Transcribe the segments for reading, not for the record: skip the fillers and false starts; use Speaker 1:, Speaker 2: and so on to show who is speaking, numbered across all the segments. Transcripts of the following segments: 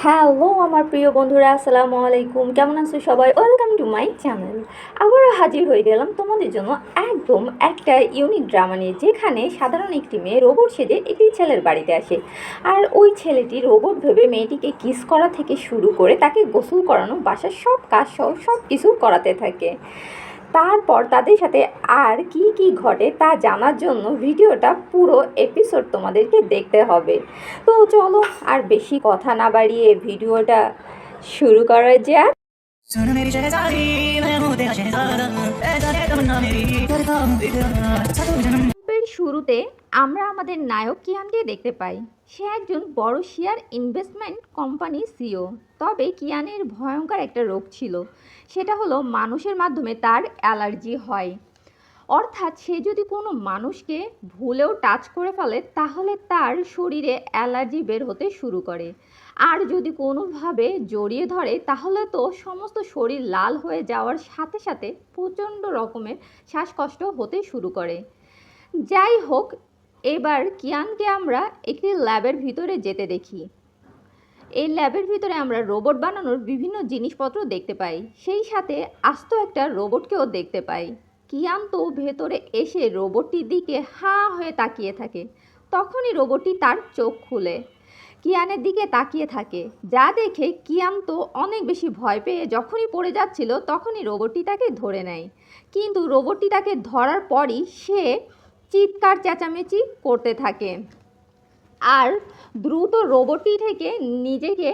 Speaker 1: Hello আমার প্রিয় বন্ধুরা, আসসালামু আলাইকুম। কেমন আছো সবাই? Welcome to my channel. আবারও হাজির হয়ে গেলাম তোমাদের জন্য একদম একটা ইউনিক ড্রামা নিয়ে, যেখানে সাধারণ একটি মেয়ে রোবট সেজে একটি ছেলের বাড়িতে আসে। আর ওই ছেলেটি রোবট ভেবে মেয়েটিকে কিস করা থেকে শুরু করে তাকে গোসল করানো, বাসার সব কাজ সহ সব কিছু করাতে থাকে। তারপর তাদের সাথে আর কি কি ঘটে তা জানার জন্য ভিডিওটা পুরো এপিসোড তোমাদেরকে দেখতে হবে। তো চলো আর বেশি কথা না বাড়িয়ে ভিডিওটা শুরু করা যাক। গল্পের শুরুতে আমরা আমাদের নায়ক কিয়ানকে দেখতে পাই। সে একজন বড় শেয়ার ইনভেস্টমেন্ট কোম্পানির সিইও। তবে কিয়ানের ভয়ঙ্কর একটা রোগ ছিল, সেটা হলো মানুষের মাধ্যমে তার অ্যালার্জি হয়। অর্থাৎ সে যদি কোনো মানুষকে ভুলেও টাচ করে ফেলে তাহলে তার শরীরে অ্যালার্জি বের হতে শুরু করে। আর যদি কোনোভাবে জড়িয়ে ধরে তাহলে তো সমস্ত শরীর লাল হয়ে যাওয়ার সাথে সাথে প্রচণ্ড রকমের শ্বাসকষ্ট হতে শুরু করে। যাই হোক, এবার কিয়ানকে আমরা একটি ল্যাবের ভিতরে যেতে দেখি। এই ল্যাবের ভিতরে আমরা রোবট বানানোর বিভিন্ন জিনিসপত্র দেখতে পাই, সেই সাথে আস্ত একটা রোবটকেও দেখতে পাই। কিয়ান তো ভেতরে এসে রোবটটির দিকে হাঁ হয়ে তাকিয়ে থাকে। তখনই রোবটটি তার চোখ খুলে কিয়ানের দিকে তাকিয়ে থাকে, যা দেখে কিয়ান তো অনেক বেশি ভয় পেয়ে যখনই পড়ে যাচ্ছিল তখনই রোবটটি তাকে ধরে নেয়। কিন্তু রোবটটি তাকে ধরার পরই সে চিৎকার চেঁচামেচি করতে থাকে আর দ্রুত রোবটটি থেকে নিজেকে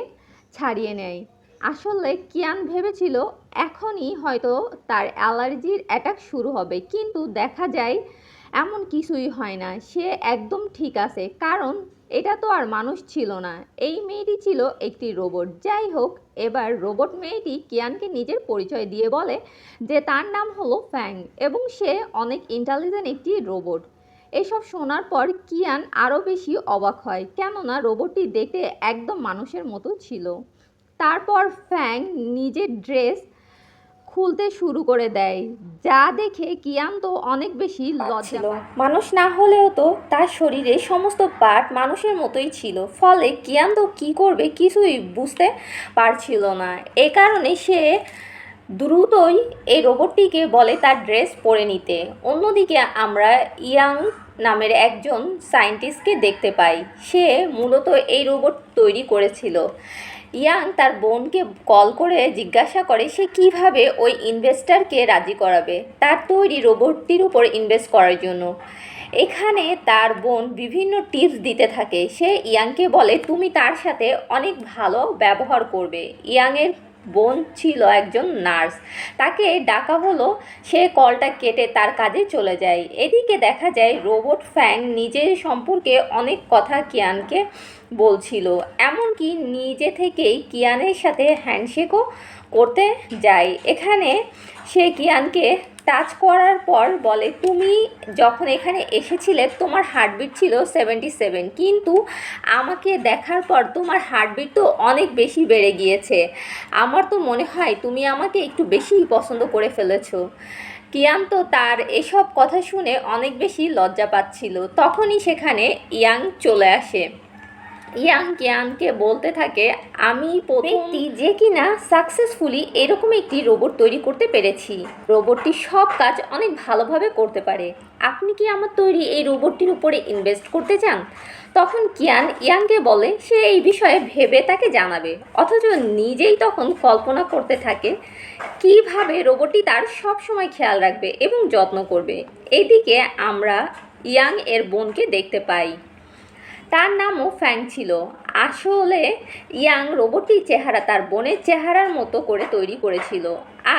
Speaker 1: ছাড়িয়ে নেয়। আসলে কিয়ান ভেবেছিল এখনই হয়তো তার অ্যালার্জির অ্যাটাক শুরু হবে, কিন্তু দেখা যায় এমন কিছুই হয় না। সে একদম ঠিক আছে, কারণ এটা তো আর মানুষ ছিল না, এই মেয়েটি ছিল একটি রোবট। যাই হোক, এবার রোবট মেয়েটি কিয়ানকে নিজের পরিচয় দিয়ে বলে যে তার নাম হলো ফ্যাং এবং সে অনেক ইন্টেলিজেন্ট একটি রোবট। এসব শোনার পর কিয়ান আরও বেশি অবাক হয়, কেননা রোবটটি দেখতে একদম মানুষের মতো ছিল। তারপর ফ্যাং নিজের ড্রেস খুলতে শুরু করে দেয়, যা দেখে কিয়ান তো অনেক বেশি লজ্জা পায়। মানুষ না হলেও তো তার শরীরে সমস্ত পার্ট মানুষের মতোই ছিল, ফলে কিয়ান তো কী করবে কিছুই বুঝতে পারছিল না। এ কারণে সে দ্রুতই এই রোবটটিকে বলে তার ড্রেস পরে নিতে। অন্যদিকে আমরা ইয়াং নামের একজন সায়েন্টিস্টকে দেখতে পাই। সে মূলত এই রোবট তৈরি করেছিল। ইয়াং তার বোনকে কল করে জিজ্ঞাসা করে সে কিভাবে ওই ইনভেস্টরকে রাজি করাবে তার তৈরি রোবটটির উপর ইনভেস্ট করার জন্য। এখানে তার বোন বিভিন্ন টিপস দিতে থাকে। সে ইয়াংকে বলে তুমি তার সাথে অনেক ভালো ব্যবহার করবে। ইয়াংয়ের বোন ছিল একজন নার্স, তাকে ডাকা হলো। সে কলটা কেটে তার কাজে চলে যায়। এদিকে দেখা যায় রোবট ফ্যাং নিজের সম্পর্কে অনেক কথা কিয়ানকে বলছিল, এমনকি নিজে থেকেই কিয়ানের সাথে হ্যান্ডশেকও করতে যায়। এখানে সে কিয়ানকে টাচ করার পর বলে তুমি যখন এখানে এসেছিলে তোমার হার্টবিট ছিল 77, কিন্তু আমাকে দেখার পর তোমার হার্টবিট তো অনেক বেশি বেড়ে গিয়েছে। আমার তো মনে হয় তুমি আমাকে একটু বেশিই পছন্দ করে ফেলেছো। কিয়ান তো তার এসব কথা শুনে অনেক বেশি লজ্জা পাচ্ছিল। তখনই সেখানে ইয়াং চলে আসে। ইয়াং কিয়ানকে বলতে থাকে আমি ব্যক্তি যে কিনা সাকসেসফুলি এরকম একটি রোবট তৈরি করতে পেরেছি। রোবটটি সব কাজ অনেক ভালোভাবে করতে পারে। আপনি কি আমার তৈরি এই রোবটটির উপরে ইনভেস্ট করতে চান? তখন কিয়ান ইয়াংকে বলে সে এই বিষয়ে ভেবে তাকে জানাবে, অথচ নিজেই তখন কল্পনা করতে থাকে কিভাবে রোবটটি তার সব সময় খেয়াল রাখবে এবং যত্ন করবে। এদিকে আমরা ইয়াং এর বোনকে দেখতে পাই, তার নামও ফ্যাং ছিল। আসলে ইয়াং রোবটটির চেহারা তার বোনের চেহারার মতো করে তৈরি করেছিল,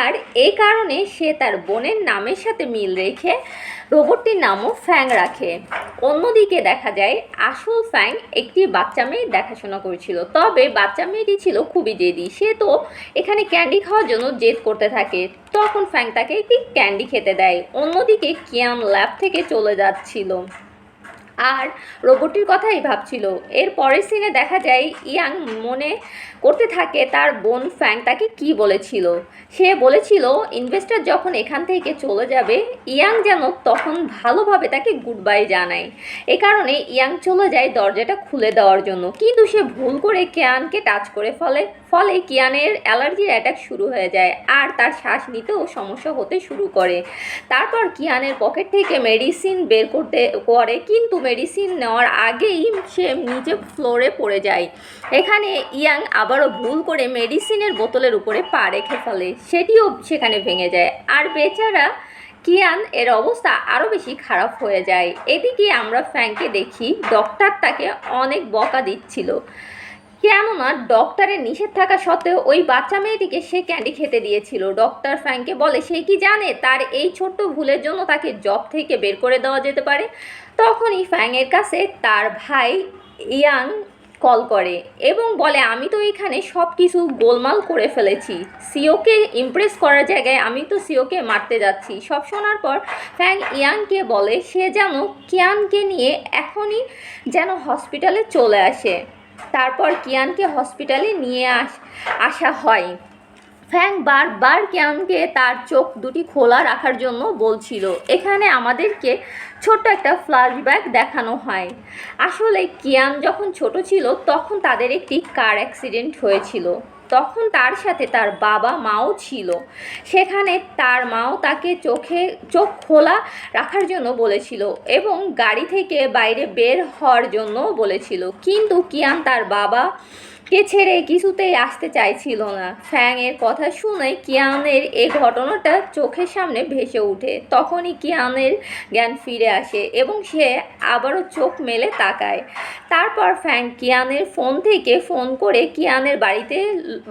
Speaker 1: আর এই কারণে সে তার বোনের নামের সাথে মিল রেখে রোবটটির নামও ফ্যাং রাখে। অন্যদিকে দেখা যায় আসল ফ্যাং একটি বাচ্চা মেয়ে দেখাশোনা করেছিল, তবে বাচ্চা মেয়েটি ছিল খুবই জেদি। সে তো এখানে ক্যান্ডি খাওয়ার জন্য জেদ করতে থাকে। তখন ফ্যাং তাকে একটি ক্যান্ডি খেতে দেয়। অন্যদিকে কিয়ান ল্যাব থেকে চলে যাচ্ছিল। আর রোবটটির কথাই ভাবছিল। এর পরের সিনে দেখা যায় ইয়াং মনে করতে থাকে তার বোন ফ্যাং তাকে কি বলেছিল। সে বলেছিল ইনভেস্টর যখন এখান থেকে চলে যাবে ইয়াং যেন তখন ভালোভাবে তাকে গুড বাই জানায়। এ কারণে ইয়াং চলে যায় দরজাটা খুলে দেওয়ার জন্য, কিন্তু সে ভুল করে কিয়ানকে টাচ করে ফলে কিয়ানের অ্যালার্জির অ্যাটাক শুরু হয়ে যায় আর তার শ্বাস নিতেও সমস্যা হতে শুরু করে। তারপর কিয়ানের পকেট থেকে মেডিসিন বের করে, কিন্তু মেডিসিন নেওয়ার আগেই সে নিচে ফ্লোরে পড়ে যায়। এখানে ইয়াং আবারও ভুল করে মেডিসিনের বোতলের উপরে পা রেখে ফেলে, সেটিও সেখানে ভেঙে যায় আর বেচারা কিয়ান এর অবস্থা আরও বেশি খারাপ হয়ে যায়। এদিকে আমরা ফ্যাংকে দেখি ডক্টর তাকে অনেক বকা দিচ্ছিল, কেননা ডক্টরের নিষেধ থাকা সত্ত্বেও ওই বাচ্চা মেয়েটিকে সে ক্যান্ডি খেতে দিয়েছিল। ডক্টর ফ্যাংকে বলে সে কি জানে তার এই ছোট্ট ভুলের জন্য তাকে জব থেকে বের করে দেওয়া যেতে পারে। তখনই ফ্যাংয়ের কাছে তার ভাই ইয়াং কল করে এবং বলে আমি তো এখানে সব কিছু গোলমাল করে ফেলেছি, সিওকে ইমপ্রেস করার জায়গায় আমি তো সিওকে মারতে যাচ্ছি। সব শোনার পর ফ্যাং ইয়াংকে বলে সে যেন কিয়ানকে নিয়ে এখনই যেন হসপিটালে চলে আসে। তারপর কিয়ানকে হসপিটালে নিয়ে আসা হয়। ফ্যাং বারবার কিয়ানকে তার চোখ দুটি খোলা রাখার জন্য বলছিল। এখানে আমাদেরকে ছোট্ট একটা ফ্ল্যাশব্যাক দেখানো হয়। আসলে কিয়ান যখন ছোট ছিল তখন তাদের একটি কার অ্যাক্সিডেন্ট হয়েছিল, তখন তার সাথে তার বাবা মাও ছিল। সেখানে তার মাও তাকে চোখ খোলা রাখার জন্য বলেছিল এবং গাড়ি থেকে বাইরে বের হওয়ার জন্য বলেছিল, কিন্তু কিয়ান তার বাবাকে ছেড়ে কিছুতেই আসতে চাইছিল না। ফ্যাং এর কথা শুনে কিয়ানের এই ঘটনাটা চোখের সামনে ভেসে ওঠে। তখনই কিয়ানের জ্ঞান ফিরে আসে এবং সে আবারও চোখ মেলে তাকায়। তারপর ফ্যাং কিয়ানের ফোন থেকে ফোন করে কিয়ানের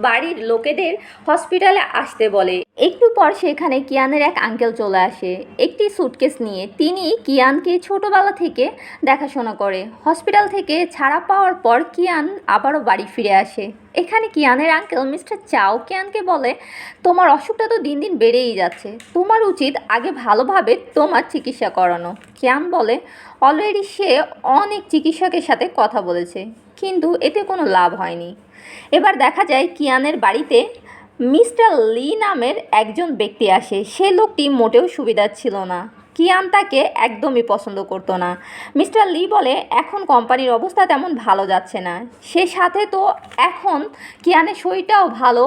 Speaker 1: বাড়ির লোকেদের হসপিটালে আসতে বলে। একটু পর সেখানে কিয়ানের এক আঙ্কেল চলে আসে একটি সুটকেস নিয়ে। তিনি কিয়ানকে ছোটবেলা থেকে দেখাশোনা করে। হসপিটাল থেকে ছাড়া পাওয়ার পর কিয়ান আবারও বাড়ি ফিরে আসে। এখানে কিয়ানের আঙ্কেল মিস্টার চাও কিয়ানকে বলে তোমার অসুখটা তো দিন দিন বেড়েই যাচ্ছে, তোমার উচিত আগে ভালোভাবে তোমার চিকিৎসা করানো। কিয়ান বলে অলরেডি সে অনেক চিকিৎসকের সাথে কথা বলেছে, কিন্তু এতে কোনো লাভ হয়নি। এবার দেখা যায় কিয়ানের বাড়িতে মিস্টার লি নামের একজন ব্যক্তি আসে। সে লোকটি মোটেও সুবিধার ছিল না, কিয়ান তাকে একদমই পছন্দ করতো না। মিস্টার লি বলে এখন কোম্পানির অবস্থা তেমন ভালো যাচ্ছে না, সে সাথে তো এখন কিয়ানের শরীরটাও ভালো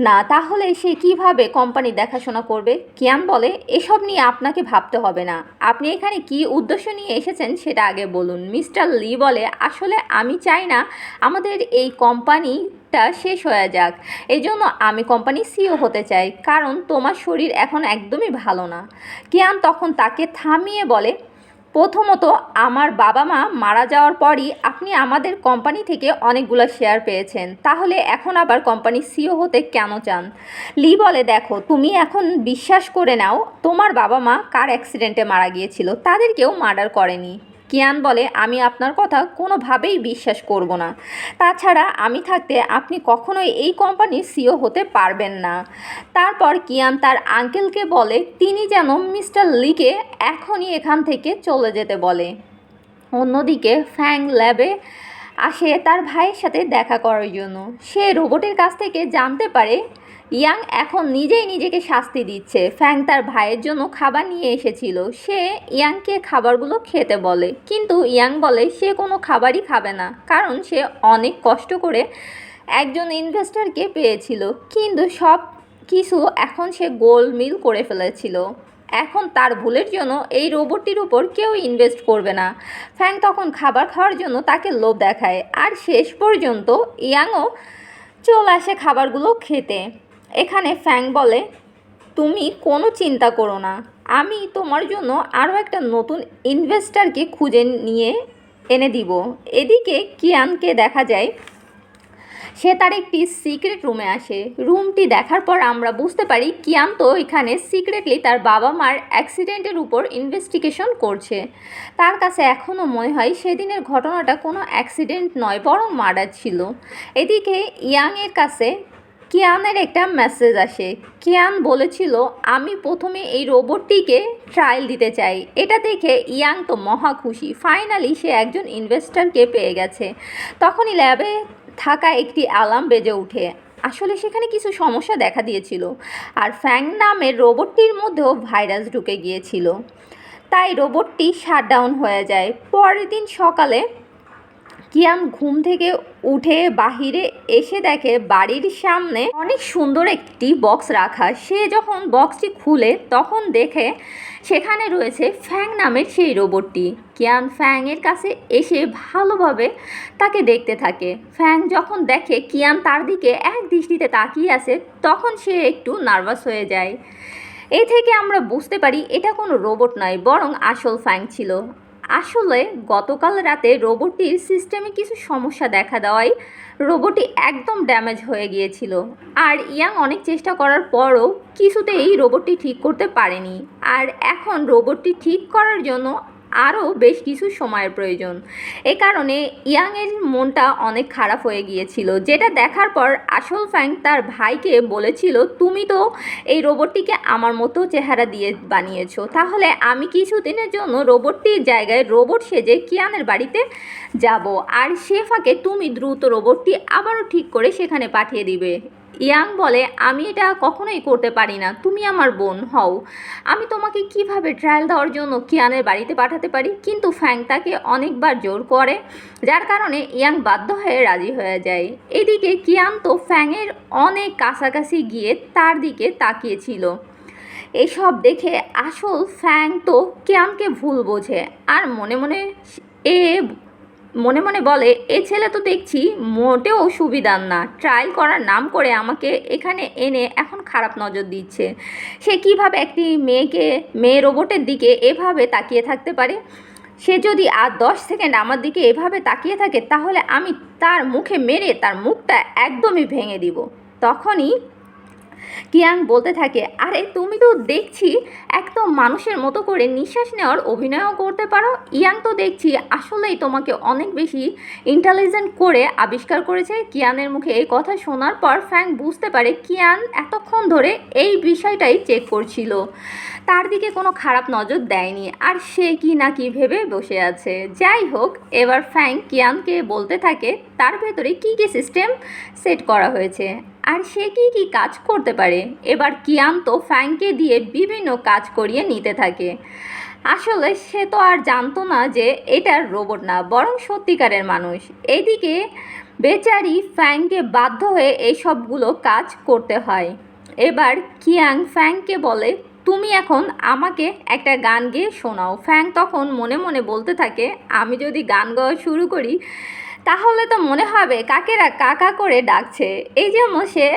Speaker 1: না, তাহলে সে কিভাবে কোম্পানি দেখাশোনা করবে। কিয়ান বলে এসব নিয়ে আপনাকে ভাবতে হবে না, আপনি এখানে কি উদ্দেশ্য নিয়ে এসেছেন সেটা আগে বলুন। মিস্টার লি বলে আসলে আমি চাই না আমাদের এই কোম্পানিটা শেষ হয়ে যাক, এই জন্য আমি কোম্পানির সিইও হতে চাই, কারণ তোমার শরীর এখন একদমই ভালো না। কিয়ান তখন তাকে থামিয়ে বলে প্রথমত আমার বাবা মা মারা যাওয়ার পরই আপনি আমাদের কোম্পানি থেকে অনেকগুলো শেয়ার পেয়েছেন, তাহলে এখন আবার কোম্পানির সিইও হতে কেন চান। লি বলে দেখো তুমি এখন বিশ্বাস করে নাও তোমার বাবা মা কার অ্যাক্সিডেন্টে মারা গিয়েছিল, তাদের কেউ মার্ডার করেনি। কিয়ান বলে আমি আপনার কথা কোনোভাবেই বিশ্বাস করব না, তাছাড়া আমি থাকতে আপনি কখনোই এই কোম্পানির সিইও হতে পারবেন না। তারপর কিয়ান তার আঙ্কেলকে বলে তিনি যেন মিস্টার লিকে এখনই এখান থেকে চলে যেতে বলে। অন্যদিকে ফ্যাং ল্যাবে আসে তার ভাইয়ের সাথে দেখা করার জন্য। সে রোবটের কাছ থেকে জানতে পারে ইয়াং এখন নিজেই নিজেকে শাস্তি দিচ্ছে। ফ্যাং তার ভাইয়ের জন্য খাবার নিয়ে এসেছিল, সে ইয়াংকে খাবারগুলো খেতে বলে, কিন্তু ইয়াং বলে সে কোনো খাবারই খাবে না, কারণ সে অনেক কষ্ট করে একজন ইনভেস্টরকে পেয়েছিল, কিন্তু সব কিছু এখন সে গোলমিল করে ফেলেছিল। এখন তার ভুলের জন্য এই রোবটটির উপর কেউ ইনভেস্ট করবে না। ফ্যাং তখন খাবার খাওয়ার জন্য তাকে লোভ দেখায় আর শেষ পর্যন্ত ইয়াংও চলে আসে খাবারগুলো খেতে। এখানে ফ্যাং বলে তুমি কোনো চিন্তা করো না, আমি তোমার জন্য আরও একটা নতুন ইনভেস্টরকে খুঁজে এনে দিব। এদিকে কিয়ানকে দেখা যায় সে তার একটি সিক্রেট রুমে আসে। রুমটি দেখার পর আমরা বুঝতে পারি কিয়ান তো এখানে সিক্রেটলি তার বাবা মার অ্যাক্সিডেন্টের উপর ইনভেস্টিগেশন করছে। তার কাছে এখনও মনে হয় সেদিনের ঘটনাটা কোনো অ্যাক্সিডেন্ট নয় বরং মার্ডার ছিল। এদিকে ইয়াংয়ের কাছে কিয়ানের একটা মেসেজ আসে। কিয়ান বলেছিল, আমি প্রথমে এই রোবটটিকে ট্রায়াল দিতে চাই। এটা দেখে ইয়াং তো মহা খুশি, ফাইনালি সে একজন ইনভেস্টরকে পেয়ে গেছে। তখনই ল্যাবে থাকা একটি অ্যালার্ম বেজে ওঠে। আসলে সেখানে কিছু সমস্যা দেখা দিয়েছিল, আর ফ্যাং নামের রোবটটির মধ্যেও ভাইরাস ঢুকে গিয়েছিল, তাই রোবটটি শাটডাউন হয়ে যায়। পরের দিন সকালে কিয়ান ঘুম থেকে উঠে বাহিরে এসে দেখে বাড়ির সামনে অনেক সুন্দর একটি বক্স রাখা। সে যখন বক্সটি খুলে তখন দেখে সেখানে রয়েছে ফ্যাং নামের সেই রোবটটি। কিয়ান ফ্যাংয়ের কাছে এসে ভালোভাবে তাকে দেখতে থাকে। ফ্যাং যখন দেখে কিয়ান তার দিকে এক দৃষ্টিতে তাকিয়ে আছে, তখন সে একটু নার্ভাস হয়ে যায়। এই থেকে আমরা বুঝতে পারি এটা কোনো রোবট নয়, বরং আসল ফ্যাং ছিল। আসলে গতকাল রাতে রোবটটির সিস্টেমে কিছু সমস্যা দেখা দেওয়ায় রোবটটি একদম ড্যামেজ হয়ে গিয়েছিল, আর ইয়াং অনেক চেষ্টা করার পরও কিছুতেই রোবটটি ঠিক করতে পারেনি। আর এখন রোবটটি ঠিক করার জন্য আরও বেশ কিছু সময়ের প্রয়োজন। এ কারণে ইয়াংয়ের মনটা অনেক খারাপ হয়ে গিয়েছিল, যেটা দেখার পর আসল ফ্যাং তার ভাইকে বলেছিল, তুমি তো এই রোবটটিকে আমার মতো চেহারা দিয়ে বানিয়েছো, তাহলে আমি কিছুদিনের জন্য রোবটটির জায়গায় রোবট সেজে কিয়ানের বাড়িতে যাব, আর সে ফাঁকে তুমি দ্রুত রোবটটি আবারও ঠিক করে সেখানে পাঠিয়ে দিবে। ইয়াং বলে, আমি এটা কখনোই করতে পারি না, তুমি আমার বোন হও, আমি তোমাকে কিভাবে ট্রায়াল দেওয়ার জন্য কিয়ানের বাড়িতে পাঠাতে পারি। কিন্তু ফ্যাং তাকে অনেকবার জোর করে, যার কারণে ইয়াং বাধ্য হয়ে রাজি হয়ে যায়। এদিকে কিয়ান তো ফ্যাংয়ের অনেক কাছাকাছি গিয়ে তার দিকে তাকিয়েছিল। এসব দেখে আসল ফ্যাং তো কিয়ানকে ভুল বোঝে, আর এ মনে মনে বলে, এ ছেলে তো দেখছি মোটেও সুবিধার না, ট্রায়াল করার নাম করে আমাকে এখানে এনে এখন খারাপ নজর দিচ্ছে। সে কিভাবে একটি মেয়ে রোবটের দিকে এভাবে তাকিয়ে থাকতে পারে? সে যদি আর 10 সেকেন্ড আমার দিকে এভাবে তাকিয়ে থাকে, তাহলে আমি তার মুখে মেরে তার মুখটা একদমই ভেঙে দিব। তখনই কিয়াং বলতে থাকে, আরে তুমি তো দেখছি একদম মানুষের মতো করে নিঃশ্বাস নেওয়ার অভিনয়ও করতে পারো। ইয়াং তো দেখছি আসলেই তোমাকে অনেক বেশি ইন্টেলিজেন্ট করে আবিষ্কার করেছে। কিয়ানের মুখে এই কথা শোনার পর ফ্যাং বুঝতে পারে কিয়ান এতক্ষণ ধরে এই বিষয়টাই চেক করছিল, তার দিকে কোনো খারাপ নজর দেয়নি, আর সে কি না কি ভেবে বসে আছে। যাই হোক, এবার ফ্যাং কিয়ানকে বলতে থাকে তার ভেতরে কী কী সিস্টেম সেট করা হয়েছে, আর সে কি কি কাজ করতে পারে। এবার কিয়ান তো ফ্যাংকে দিয়ে বিভিন্ন কাজ করিয়ে নিতে থাকে। আসলে সে তো আর জানতো না যে এটা রোবট না, বরং সত্যিকারের মানুষ। এদিকে বেচারি ফ্যাংকে বাধ্য হয়ে এই সবগুলো কাজ করতে হয়। এবার কিয়াং ফ্যাংকে বলে, তুমি এখন আমাকে একটা গান গেয়ে শোনাও। ফ্যাং তখন মনে মনে বলতে থাকে, আমি যদি গান গাওয়া শুরু করি তাহলে তো মনে হবে কাকেরা কাকা করে ডাকছে। এই জন্য সে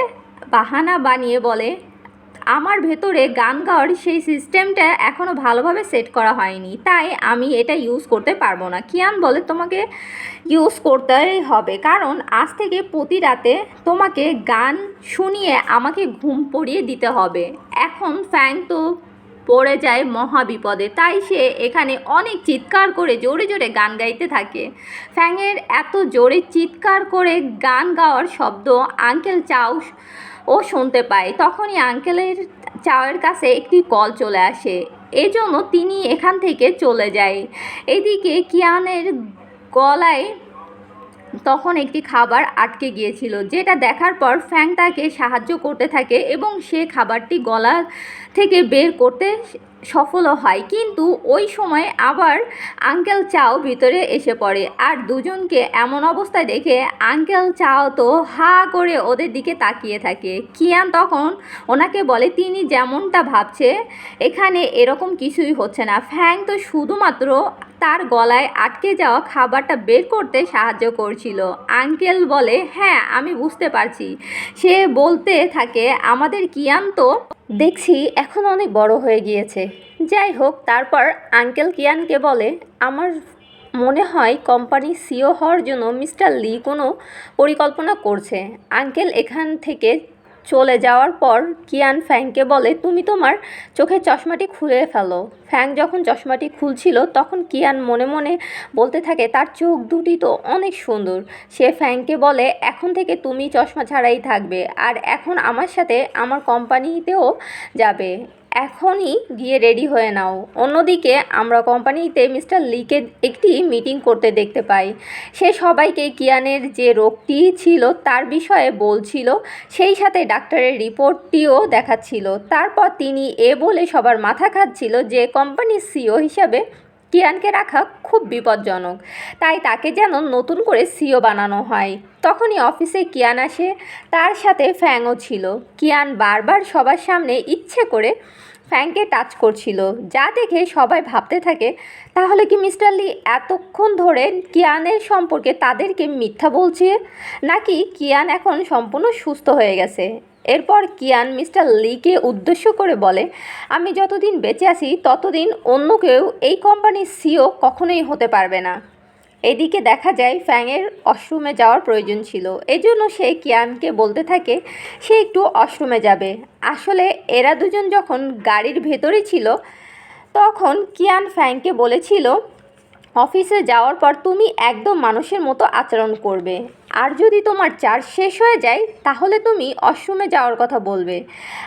Speaker 1: বাহানা বানিয়ে বলে, আমার ভেতরে গান গাওয়ার সেই সিস্টেমটা এখনও ভালোভাবে সেট করা হয়নি, তাই আমি এটা ইউজ করতে পারবো না। কিয়ান বলে, তোমাকে ইউজ করতেই হবে, কারণ আজ থেকে প্রতি রাতে তোমাকে গান শুনিয়ে আমাকে ঘুম পড়িয়ে দিতে হবে। এখন ফ্যাং তো পড়ে যায় মহা বিপদে, তাই সে এখানে অনেক চিৎকার করে জোরে জোরে গান গাইতে থাকে। ফ্যাংয়ের এত জোরে চিৎকার করে গান গাওয়ার শব্দ আঙ্কেল চাও ও শুনতে পায়। তখনই আঙ্কেলের চাওয়ের কাছে একটি কল চলে আসে, এজন্য তিনি এখান থেকে চলে যায়। এদিকে কিয়ানের গলায় তখন একটি খাবার আটকে গিয়েছিল, যেটা দেখার পর ফ্যাং তাকে সাহায্য করতে থাকে এবং সে খাবারটি গলা থেকে বের করতে সফলও হয়। কিন্তু ওই সময় আবার আঙ্কেল চাও ভিতরে এসে পড়ে, আর দুজনকে এমন অবস্থায় দেখে আঙ্কেল চাও তো হা করে ওদের দিকে তাকিয়ে থাকে। কিয়ান তখন ওনাকে বলে, তিনি যেমনটা ভাবছে এখানে এরকম কিছুই হচ্ছে না। ফ্যাং তো শুধুমাত্র তার গলায় আটকে যাওয়া খাবারটা বের করতে সাহায্য করছিল। আঙ্কেল বলে, হ্যাঁ আমি বুঝতে পারছি। সে বলতে থাকে, আমাদের কিয়ান তো দেখছি এখন অনেক বড় হয়ে গিয়েছে। যাই হোক, তারপর আঙ্কেল কিয়ানকে বলে, আমার মনে হয় কোম্পানির সিইও হওয়ার জন্য মিস্টার লি কোনো পরিকল্পনা করছে। আঙ্কেল এখান থেকে চলে যাওয়ার পর কিয়ান ফ্যাংকে বলে, তুমি তোমার চোখের চশমাটি খুলে ফেলো। ফ্যাং যখন চশমাটি খুলছিল তখন কিয়ান মনে মনে বলতে থাকে, তার চোখ দুটি তো অনেক সুন্দর। সে ফ্যাংকে বলে, এখন থেকে তুমি চশমা ছাড়াই থাকবে, আর এখন আমার সাথে আমার কোম্পানিতেও যাবে। এখনই গিয়ে রেডি হয়ে নাও। অন্যদিকে আমরা কোম্পানিতে মিস্টার লিকে একটি মিটিং করতে দেখতে পাই। সে সবাইকে কিয়ানের যে রোগটি ছিল তার বিষয়ে বলছিল, সেই সাথে ডাক্তারের রিপোর্টটিও দেখাচ্ছিল। তারপর তিনি বলে সবার মাথা খাচ্ছিল যে কোম্পানির সিইও হিসাবে কিয়ানকে রাখা খুব বিপজ্জনক, তাই তাকে যেন নতুন করে সিইও বানানো হয়। তখনই অফিসে কিয়ান আসে, তার সাথে ফ্যাংও ছিল। কিয়ান বারবার সবার সামনে ইচ্ছে করে ফ্যাংকে টাচ করছিল, যা দেখে সবাই ভাবতে থাকে, তাহলে কি মিস্টার লি এতক্ষণ ধরে কিয়ানের সম্পর্কে তাদেরকে মিথ্যা বলছে, নাকি কিয়ান এখন সম্পূর্ণ সুস্থ হয়ে গেছে। এরপর কিয়ান মিস্টার লিকে উদ্দেশ্য করে বলে, আমি যতদিন বেঁচে আছি ততদিন অন্য কেউ এই কোম্পানির সিইও কখনোই হতে পারবে না। এদিকে দেখা যায় ফ্যাংয়ের ওয়াশরুমে যাওয়ার প্রয়োজন ছিল, এজন্য সে কিয়ানকে বলতে থাকে সে একটু ওয়াশরুমে যাবে। আসলে এরা দুজন যখন গাড়ির ভেতরে ছিল তখন কিয়ান ফ্যাংকে বলেছিল, অফিসে যাওয়ার পর তুমি একদম মানুষের মতো আচরণ করবে, আর যদি তোমার চার্জ শেষ হয়ে যায় তাহলে তুমি ওয়াশরুমে যাওয়ার কথা বলবে,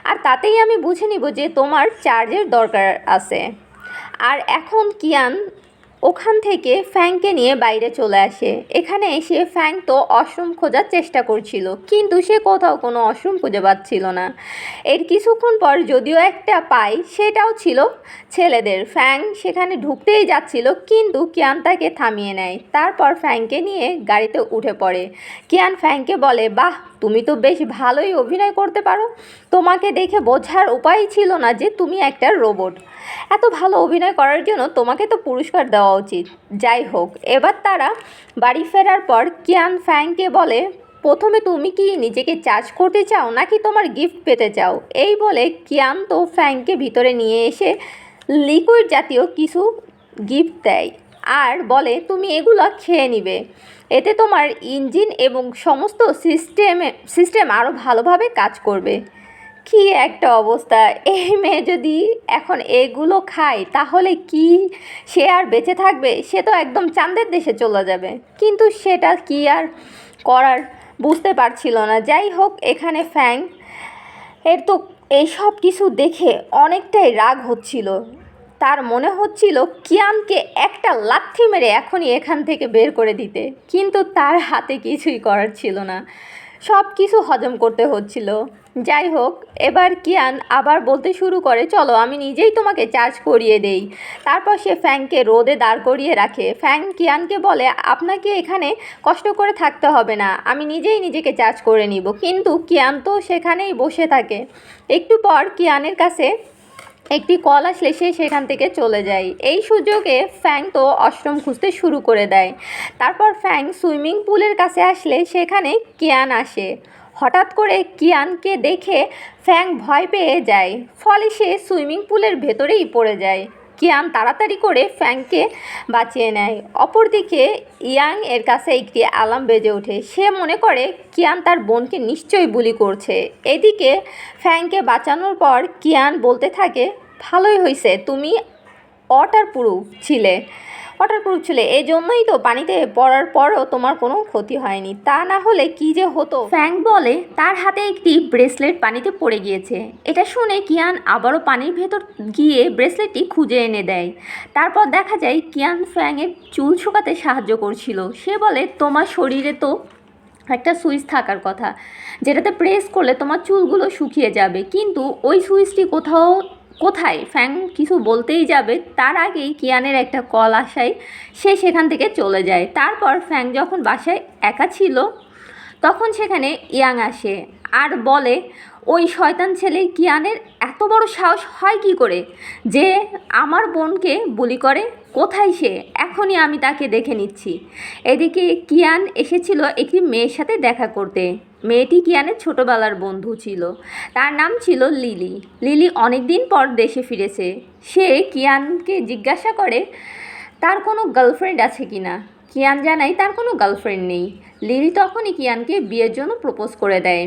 Speaker 1: আর তাতেই আমি বুঝে নিব যে তোমার চার্জের দরকার আছে। আর এখন কিয়ান ওখান থেকে ফ্যাংকে নিয়ে বাইরে চলে আসে। এখানে এসে ফ্যাং তো ওয়াশরুম খোঁজার চেষ্টা করছিল, কিন্তু সে কোথাও কোনো ওয়াশরুম খুঁজে পাচ্ছিল না। এর কিছুক্ষণ পর যদিও একটা পায়, সেটাও ছিল ছেলেদের। ফ্যাং সেখানে ঢুকতেই যাচ্ছিল, কিন্তু কিয়ান তাকে থামিয়ে নেয়। তারপর ফ্যাংকে নিয়ে গাড়িতে উঠে পড়ে। কিয়ান ফ্যাংকে বলে, বাহ, তুমি তো বেশ ভালোই অভিনয় করতে পারো। তোমাকে দেখে বোঝার উপায় ছিল না যে তুমি একটা রোবট। এত ভালো অভিনয় করার জন্য তোমাকে তো পুরস্কার দেওয়া উচিত। যাই হোক, এবার তারা বাড়ি ফেরার পর কিয়ান ফ্যাংকে বলে, প্রথমে তুমি কি নিজেকে চার্জ করতে চাও নাকি তোমার গিফট পেতে চাও? এই বলে কিয়ান তো ফ্যাংকে ভিতরে নিয়ে এসে লিকুইড জাতীয় কিছু গিফট দেয় আর বলে, তুমি এগুলো খেয়ে নিবে, এতে তোমার ইঞ্জিন এবং সমস্ত সিস্টেম আরও ভালোভাবে কাজ করবে। কি একটা অবস্থা! এই মেয়ে যদি এখন এগুলো খায় তাহলে কি সে আর বেঁচে থাকবে? সে তো একদম চাঁদের দেশে চলে যাবে। কিন্তু সেটা কি আর করার বুঝতে পারছিল না। যাই হোক, এখানে ফ্যাং এর তো এইসব কিছু দেখে অনেকটাই রাগ হচ্ছিল। তার মনে হচ্ছিল কিয়ানকে একটা লাথি মেরে এখনই এখান থেকে বের করে দিতে, কিন্তু তার হাতে কিছুই করার ছিল না, সব কিছু হজম করতে হচ্ছিল। যাই হোক, এবার কিয়ান আবার বলতে শুরু করে, চলো আমি নিজেই তোমাকে চার্জ করিয়ে দেই। তারপর সে ফ্যাংকে রোদে দাঁড় করিয়ে রাখে। ফ্যাং কিয়ানকে বলে, আপনাকে এখানে কষ্ট করে থাকতে হবে না, আমি নিজেই নিজেকে চার্জ করে নিব। কিন্তু কিয়ান তো সেখানেই বসে থাকে। একটু পর কিয়ানের কাছে একটি কল আসলে সে সেখান থেকে চলে যায়। এই সুযোগে ফ্যাং তো ওয়াশরুম খুঁজতে শুরু করে দেয়। তারপর ফ্যাং সুইমিং পুলের কাছে আসলে সেখানে কিয়ান আসে। হঠাৎ করে কিয়ানকে দেখে ফ্যাং ভয় পেয়ে যায়, ফলে সে সুইমিং পুলের ভেতরেই পড়ে যায়। কিয়ান তাড়াতাড়ি করে ফ্যাংকে বাঁচিয়ে নেয়। অপরদিকে ইয়াং এর কাছে একটি অ্যালার্ম বেজে ওঠে। সে মনে করে কিয়ান তার বোনকে নিশ্চয়ই বুলি করছে। এদিকে ফ্যাংকে বাঁচানোর পর কিয়ান বলতে থাকে, ভালোই হয়েছে তুমি ওয়াটারপ্রুফ ছিলে, এই জন্যই তো পানিতে পড়ার পরও তোমার কোনো ক্ষতি হয়নি, তা না হলে কি যে হতো। ফ্যাং বলে তার হাতে একটি ব্রেসলেট পানিতে পড়ে গিয়েছে। এটা শুনে কিয়ান আবারও পানির ভেতর গিয়ে ব্রেসলেটটি খুঁজে এনে দেয়। তারপর দেখা যায় কিয়ান ফ্যাংয়ের চুল শুকাতে সাহায্য করছিল। সে বলে, তোমার শরীরে তো একটা সুইচ থাকার কথা, যেটাতে প্রেস করলে তোমার চুলগুলো শুকিয়ে যাবে, কিন্তু ওই সুইচটি কোথায়? ফ্যাং কিছু বলতেই যাবে তার আগেই কিয়ানের একটা কল আসায় সে সেখান থেকে চলে যায়। তারপর ফ্যাং যখন বাসায় একা ছিল তখন সেখানে ইয়াং আসে আর বলে, ওই শয়তান ছেলে কিয়ানের এত বড় সাহস হয় কি করে যে আমার বোনকে বুলি করে? কোথায় সে? এখনই আমি তাকে দেখে নিচ্ছি। এদিকে কিয়ান এসেছিল একটি মেয়ের সাথে দেখা করতে। মেয়েটি কিয়ানের ছোটোবেলার বন্ধু ছিল, তার নাম ছিল লিলি। লিলি অনেক দিন পর দেশে ফিরেছে। সে কিয়ানকে জিজ্ঞাসা করে তার কোনো গার্লফ্রেন্ড আছে কি না। কিয়ান জানায় তার কোনো গার্লফ্রেন্ড নেই। লিলি তখনই কিয়ানকে বিয়ের জন্য প্রপোজ করে দেয়।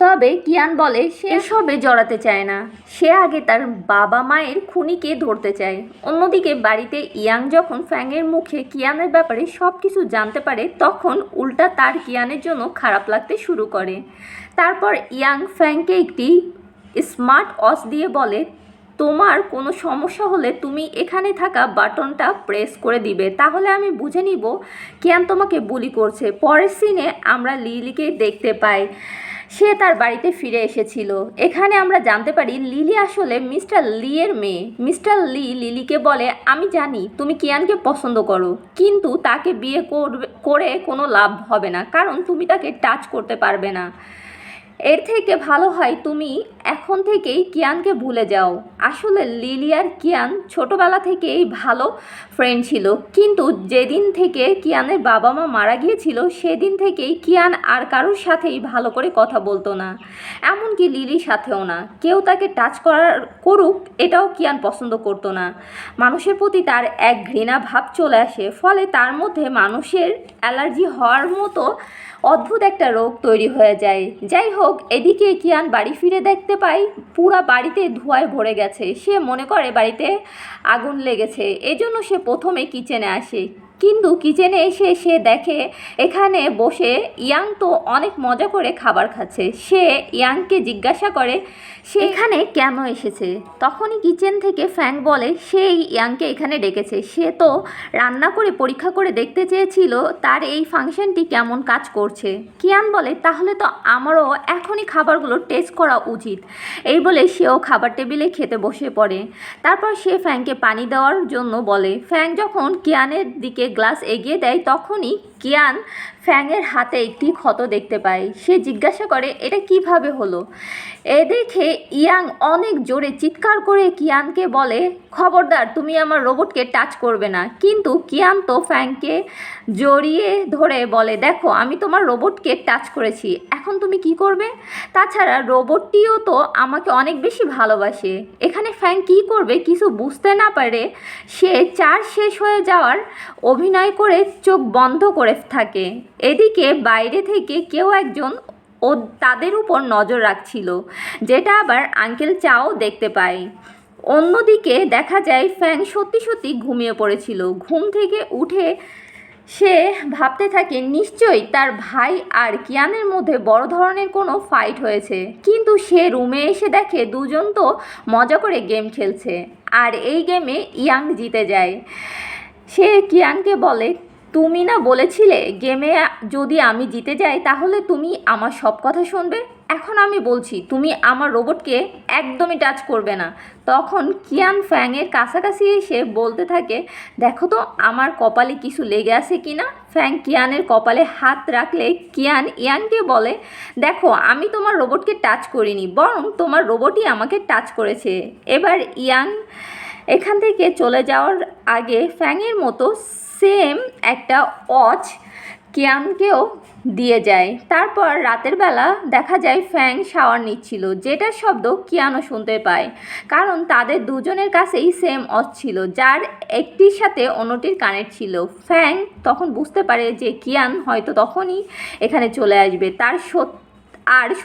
Speaker 1: তবে কিয়ান বলে সে সবে জড়াতে চায় না, সে আগে তার বাবা মায়ের খুনিকে ধরতে চায়। অন্যদিকে বাড়িতে ইয়াং যখন ফ্যাংয়ের মুখে কিয়ানের ব্যাপারে সব কিছু জানতে পারে তখন উল্টা তার কিয়ানের জন্য খারাপ লাগতে শুরু করে। তারপর ইয়াং ফ্যাংকে একটি স্মার্ট ওয়াচ দিয়ে বলে, তোমার কোনো সমস্যা হলে তুমি এখানে থাকা বাটনটা প্রেস করে দিবে, তাহলে আমি বুঝে নিব কিয়ান তোমাকে বুলি করছে। পরের সিনে আমরা লিলিকে দেখতে পাই, সে তার বাড়িতে ফিরে এসেছিল। এখানে আমরা জানতে পারি লিলি আসলে মিস্টার লি এর মেয়ে। মিস্টার লি লিলিকে বলে, আমি জানি তুমি কিয়ানকে পছন্দ করো, কিন্তু তাকে বিয়ে করে কোনো লাভ হবে না, কারণ তুমি তাকে টাচ করতে পারবে না। এর থেকে ভালো হয় তুমি এখন থেকেই কিয়ানকে ভুলে যাও। আসলে লিলি আর কিয়ান ছোটবেলা থেকেই ভালো ফ্রেন্ড ছিল, কিন্তু যেদিন থেকে কিয়ানের বাবা মা মারা গিয়েছিল সেদিন থেকেই কিয়ান আর কারোর সাথেই ভালো করে কথা বলতো না, এমনকি লিলির সাথেও না। কেউ তাকে টাচ করুক এটাও কিয়ান পছন্দ করতো না। মানুষের প্রতি তার এক ঘৃণা ভাব চলে আসে, ফলে তার মধ্যে মানুষের অ্যালার্জি হওয়ার মতো অদ্ভুত একটা রোগ তৈরি হয়ে যায়। যাই হোক, এদিকে কিয়ান বাড়ি ফিরে দেখতে পায় পুরা বাড়িতে ধোঁয়ায় ভরে গেছে। সে মনে করে বাড়িতে আগুন লেগেছে, এজন্য সে প্রথমে কিচেনে আসে। কিন্তু কিচেনে এসে সে দেখে এখানে বসে ইয়াং তো অনেক মজা করে খাবার খাচ্ছে। সে ইয়াংকে জিজ্ঞাসা করে সে এখানে কেন এসেছে। তখনই কিচেন থেকে ফ্যাং বলে সেই ইয়াংকে এখানে ডেকেছে, সে তো রান্না করে পরীক্ষা করে দেখতে চেয়েছিল তার এই ফাংশনটি কেমন কাজ করছে। কিয়ান বলে তাহলে তো আমারও এখনই খাবারগুলো টেস্ট করা উচিত। এই বলে সেও খাবার টেবিলে খেতে বসে পড়ে। তারপর সে ফ্যাংকে পানি দেওয়ার জন্য বলে। ফ্যাং যখন কিয়ানের দিকে গ্লাস এগিয়ে দেয় তখনই কিয়ান ফ্যাংয়ের হাতে একটি ক্ষত দেখতে পায়। সে জিজ্ঞাসা করে এটা কিভাবে হলো। এ দেখে ইয়াং অনেক জোরে চিৎকার করে কিয়ানকে বলে, খবরদার তুমি আমার রোবটকে টাচ করবে না। কিন্তু কিয়ান তো ফ্যাংকে জড়িয়ে ধরে বলে, দেখো আমি তোমার রোবটকে টাচ করেছি, এখন তুমি কি করবে। তাছাড়া রোবটটিও তো আমাকে অনেক বেশি ভালোবাসে। এখানে ফ্যাং কী করবে কিছু বুঝতে না পারে সে চার্জ শেষ হয়ে যাওয়ার অভিনয় করে চোখ বন্ধ করে থাকে। এদিকে বাইরে থেকে কেউ একজন ও তাদের উপর নজর রাখছিল, যেটা আবার আঙ্কেল চাও দেখতে পায়। অন্যদিকে দেখা যায় ফ্যাং সত্যি সত্যি ঘুমিয়ে পড়েছিল। ঘুম থেকে উঠে সে ভাবতে থাকে নিশ্চয়ই তার ভাই আর কিয়ানের মধ্যে বড় ধরনের কোনো ফাইট হয়েছে, কিন্তু সে রুমে এসে দেখে দুজন তো মজা করে গেম খেলছে, আর এই গেমে ইয়াং জিতে যায়। সে কিয়ানকে বলে, তুমি না বলেছিলে গেমে যদি আমি জিতে যাই তাহলে তুমি আমার সব কথা শুনবে, এখন আমি বলছি তুমি আমার রোবটকে একদমই টাচ করবে না। তখন কিয়ান ফ্যাংয়ের কাছাকাছি এসে বলতে থাকে, দেখো তো আমার কপালে কিছু লেগে আছে কি না। ফ্যাং কিয়ানের কপালে হাত রাখলে কিয়ান ইয়াংকে বলে, দেখো আমি তোমার রোবটকে টাচ করিনি, বরং তোমার রোবটই আমাকে টাচ করেছে। এবার ইয়াং এখান থেকে চলে যাওয়ার আগে ফ্যাংয়ের মতো সেম একটা ওয়াচ কিয়ানকেও দিয়ে যায়। তারপর রাতের বেলা দেখা যায় ফ্যাং শাওয়ার নিচ্ছিল, যেটার শব্দ কিয়ানও শুনতে পায়, কারণ তাদের দুজনের কাছেই সেম ওয়াচ ছিল, যার একটির সাথে অন্যটির কানেক্ট ছিল। ফ্যাং তখন বুঝতে পারে যে কিয়ান হয়তো তখনই এখানে চলে আসবে।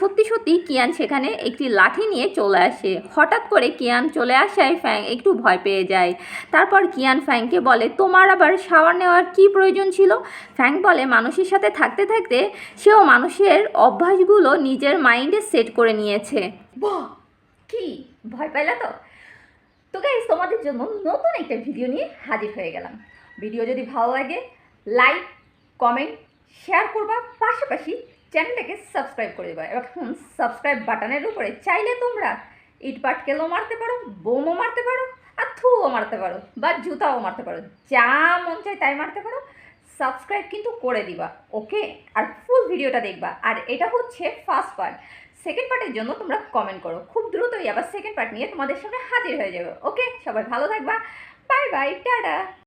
Speaker 1: সত্যি সত্যি কিয়ান সেখানে একটি লাঠি নিয়ে চলে আসে। হঠাৎ করে কিয়ান চলে আসায় ফ্যাং একটু ভয় পেয়ে যায়। তারপর কিয়ান ফ্যাংকে বলে, তোমার আবার শাওয়ার নেওয়ার কী প্রয়োজন ছিল। ফ্যাং বলে মানুষের সাথে থাকতে থাকতে সেও মানুষের অভ্যাসগুলো নিজের মাইন্ডে সেট করে নিয়েছে। বাহ, কি ভয় পাইলা তো? তো গাইস, তোমাদের জন্য নতুন একটা ভিডিও নিয়ে হাজির হয়ে গেলাম। ভিডিও যদি ভালো লাগে লাইক, কমেন্ট, শেয়ার করবা, পাশাপাশি চ্যানেলটাকে সাবস্ক্রাইব করে দেবা। এখন সাবস্ক্রাইব বাটনের উপরে চাইলে তোমরা ইট পাটকেলও মারতে পারো, বোমও মারতে পারো, আর থুও মারতে পারো, বা জুতাও মারতে পারো, যা মন চায় তাই মারতে পারো। সাবস্ক্রাইব কিন্তু করে দিবা, ওকে? আর ফুল ভিডিওটা দেখবা। আর এটা হচ্ছে ফার্স্ট পার্ট। সেকেন্ড পার্টের জন্য তোমরা কমেন্ট করো, খুব দ্রুতই আবার সেকেন্ড পার্ট নিয়ে তোমাদের সামনে হাজির হয়ে যাবে। ওকে, সবাই ভালো থাকবা, বাই বাই, টাটা।